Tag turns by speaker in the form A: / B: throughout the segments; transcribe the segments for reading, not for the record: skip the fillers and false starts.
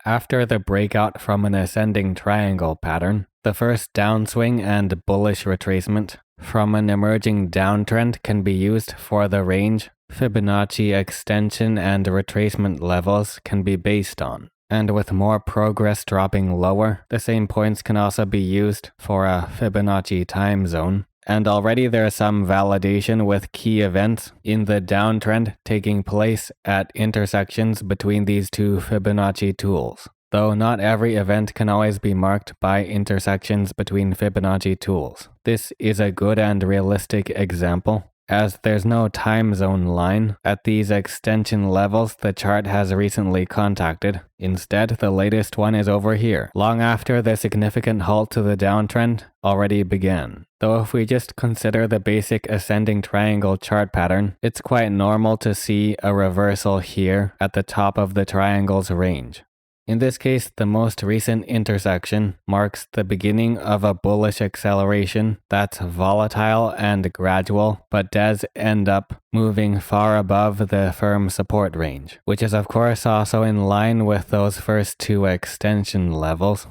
A: After the breakout from an ascending triangle pattern, the first downswing and bullish retracement from an emerging downtrend can be used for the range Fibonacci extension and retracement levels can be based on. And with more progress dropping lower, the same points can also be used for a Fibonacci time zone. And already there is some validation with key events in the downtrend taking place at intersections between these two Fibonacci tools. Though not every event can always be marked by intersections between Fibonacci tools. This is a good and realistic example. As there's no time zone line at these extension levels the chart has recently contacted. Instead, the latest one is over here, long after the significant halt to the downtrend already began. Though if we just consider the basic ascending triangle chart pattern, it's quite normal to see a reversal here at the top of the triangle's range. In this case, the most recent intersection marks the beginning of a bullish acceleration that's volatile and gradual, but does end up moving far above the firm support range, which is of course also in line with those first two extension levels.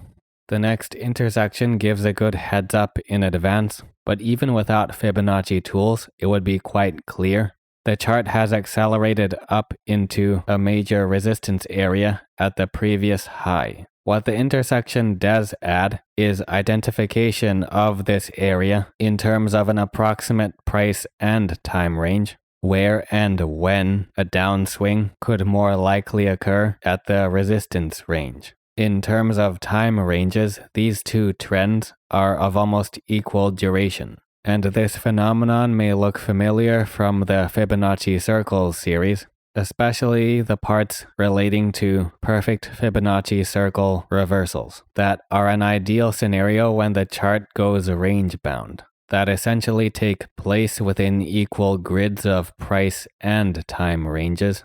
A: The next intersection gives a good heads up in advance, but even without Fibonacci tools, it would be quite clear. The chart has accelerated up into a major resistance area at the previous high. What the intersection does add is identification of this area in terms of an approximate price and time range, where and when a downswing could more likely occur at the resistance range. In terms of time ranges, these two trends are of almost equal duration. And this phenomenon may look familiar from the Fibonacci circles series, especially the parts relating to perfect Fibonacci circle reversals that are an ideal scenario when the chart goes range-bound, that essentially take place within equal grids of price and time ranges.